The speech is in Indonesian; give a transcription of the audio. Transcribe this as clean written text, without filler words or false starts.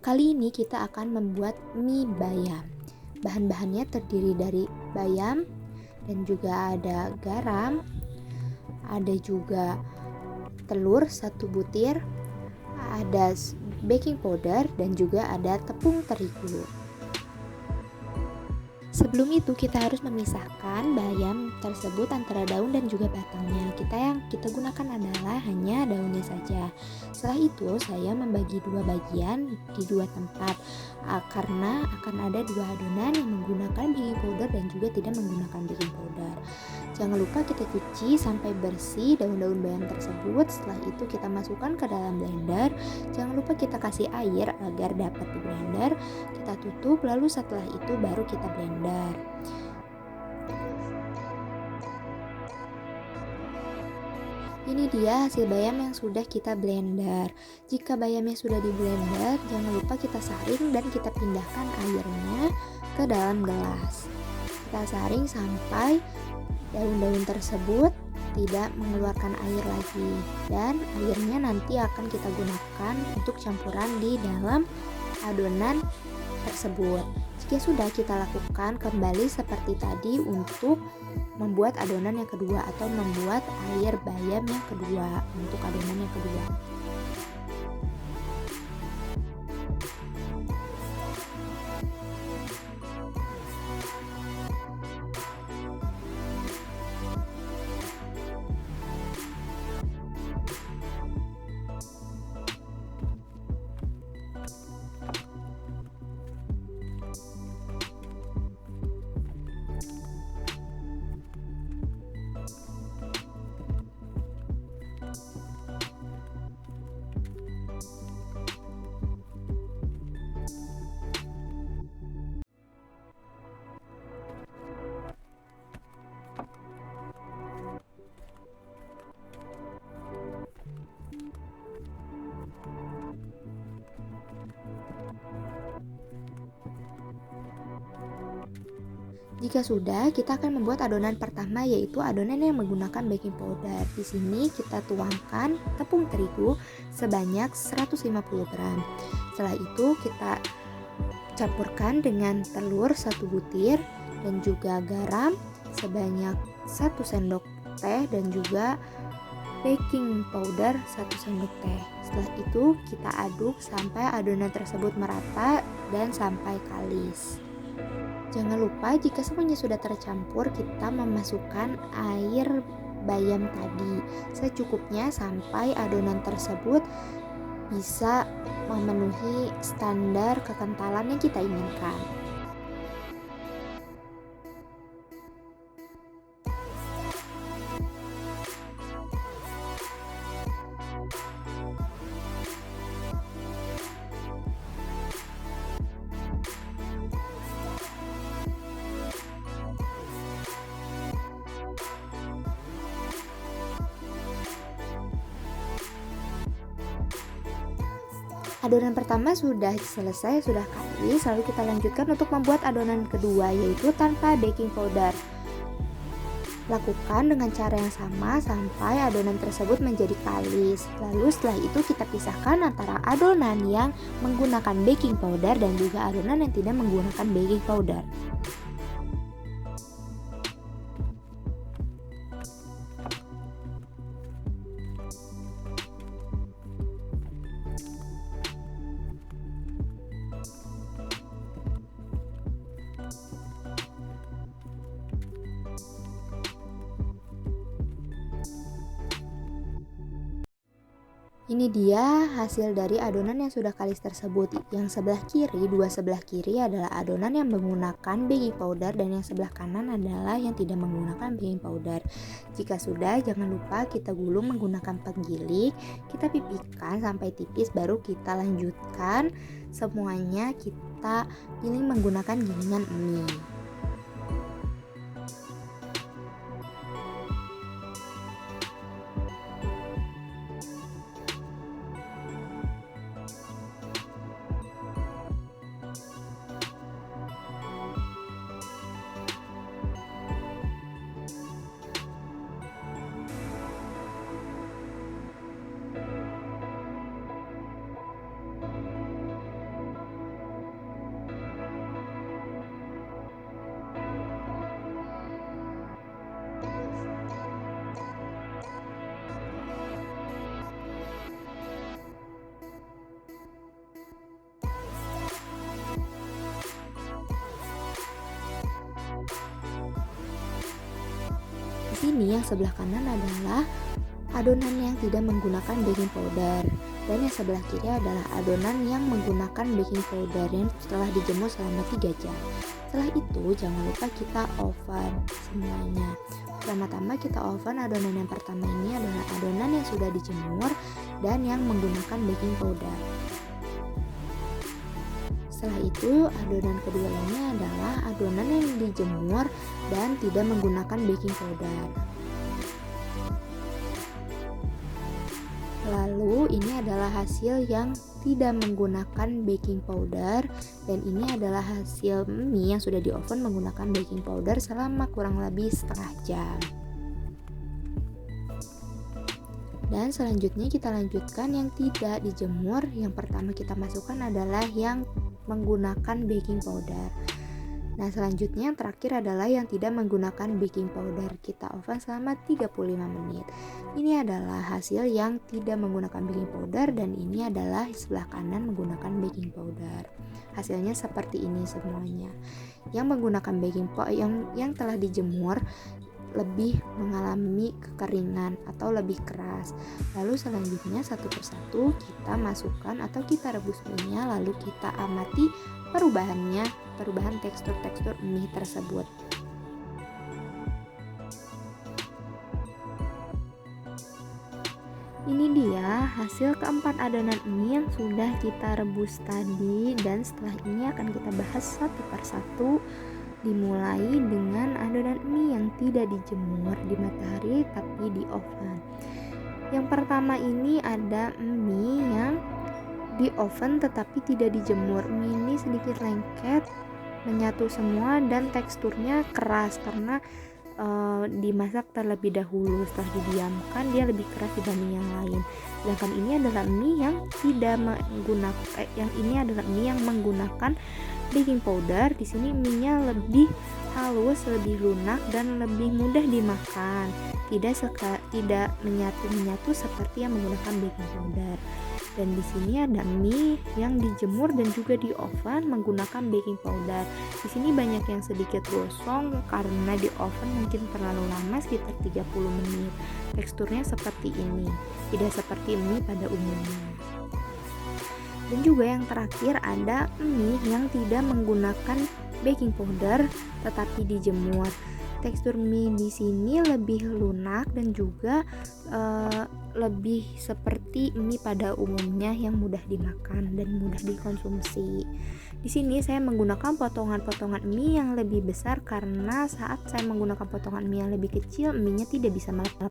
Kali ini kita akan membuat mie bayam. Bahan-bahannya terdiri dari bayam dan juga ada garam, ada juga telur 1 butir, ada baking powder dan juga ada tepung terigu. Sebelum itu kita harus memisahkan bayam tersebut antara daun dan juga batangnya. Yang kita gunakan adalah hanya daunnya saja. Setelah itu saya membagi 2 bagian di 2 tempat karena akan ada 2 adonan yang menggunakan baking powder dan juga tidak menggunakan baking powder. Jangan lupa kita cuci sampai bersih daun-daun bayam tersebut. Setelah itu kita masukkan ke dalam blender. Jangan lupa kita kasih air agar dapat di blender. Kita tutup, lalu setelah itu baru kita blender. Ini dia hasil bayam yang sudah kita blender. Jika bayamnya sudah di blender, jangan lupa kita saring dan kita pindahkan airnya ke dalam gelas. Kita saring sampai daun-daun tersebut tidak mengeluarkan air lagi, dan airnya nanti akan kita gunakan untuk campuran di dalam adonan tersebut. Jika sudah, kita lakukan kembali seperti tadi untuk membuat adonan yang kedua atau membuat air bayam yang kedua untuk adonan yang kedua. Jika sudah, kita akan membuat adonan pertama, yaitu adonan yang menggunakan baking powder. Di sini kita tuangkan tepung terigu sebanyak 150 gram. Setelah itu kita campurkan dengan telur 1 butir dan juga garam sebanyak 1 sendok teh dan juga baking powder 1 sendok teh. Setelah itu kita aduk sampai adonan tersebut merata dan sampai kalis. Jangan lupa jika semuanya sudah tercampur, kita memasukkan air bayam tadi secukupnya sampai adonan tersebut bisa memenuhi standar kekentalan yang kita inginkan. Adonan pertama sudah selesai, sudah kalis, lalu kita lanjutkan untuk membuat adonan kedua, yaitu tanpa baking powder. Lakukan dengan cara yang sama sampai adonan tersebut menjadi kalis. Lalu setelah itu kita pisahkan antara adonan yang menggunakan baking powder dan juga adonan yang tidak menggunakan baking powder. Ini dia hasil dari adonan yang sudah kalis tersebut. Yang sebelah kiri, dua sebelah kiri adalah adonan yang menggunakan baking powder dan yang sebelah kanan adalah yang tidak menggunakan baking powder. Jika sudah, jangan lupa kita gulung menggunakan penggiling. Kita pipihkan sampai tipis, baru kita lanjutkan semuanya kita giling menggunakan gilingan mie. sini yang sebelah kanan adalah adonan yang tidak menggunakan baking powder, dan yang sebelah kiri adalah adonan yang menggunakan baking powder yang setelah dijemur selama 3 jam. Setelah itu jangan lupa kita oven semuanya. Pertama-tama kita oven adonan yang pertama ini adalah adonan yang sudah dijemur dan yang menggunakan baking powder. Setelah itu adonan kedua ini adalah adonan yang dijemur dan tidak menggunakan baking powder. Lalu ini adalah hasil yang tidak menggunakan baking powder, dan ini adalah hasil mie yang sudah di oven menggunakan baking powder selama kurang lebih setengah jam. Dan selanjutnya kita lanjutkan yang tidak dijemur. Yang pertama kita masukkan adalah yang menggunakan baking powder. Nah, selanjutnya yang terakhir adalah yang tidak menggunakan baking powder. Kita oven selama 35 menit. Ini adalah hasil yang tidak menggunakan baking powder, dan ini adalah sebelah kanan menggunakan baking powder. Hasilnya seperti ini semuanya. Yang menggunakan baking powder yang telah dijemur lebih mengalami kekeringan atau lebih keras. Lalu selanjutnya satu persatu kita masukkan atau kita rebus mie-nya, lalu kita amati perubahan tekstur mie tersebut. Ini dia hasil keempat adonan mie yang sudah kita rebus tadi, dan setelah ini akan kita bahas satu persatu. Dimulai dengan adonan mie yang tidak dijemur di matahari tapi di oven. Yang pertama ini ada mie yang di oven tetapi tidak dijemur. Mie ini sedikit lengket, menyatu semua, dan teksturnya keras karena dimasak terlebih dahulu. Setelah didiamkan dia lebih keras dibanding yang lain. Sedangkan ini adalah mie yang adalah mie yang menggunakan baking powder. Di sini mie-nya lebih halus, lebih lunak, dan lebih mudah dimakan. Tidak menyatu seperti yang menggunakan baking powder. Dan di sini ada mie yang dijemur dan juga di oven menggunakan baking powder. Di sini banyak yang sedikit gosong karena di oven mungkin terlalu lama, sekitar 30 menit. Teksturnya seperti ini, tidak seperti mie pada umumnya. Dan juga yang terakhir ada mie yang tidak menggunakan baking powder tetapi dijemur. Tekstur mie di sini lebih lunak dan juga lebih seperti mie pada umumnya yang mudah dimakan dan mudah dikonsumsi. Di sini saya menggunakan potongan-potongan mie yang lebih besar karena saat saya menggunakan potongan mie yang lebih kecil, mie-nya tidak bisa melepas.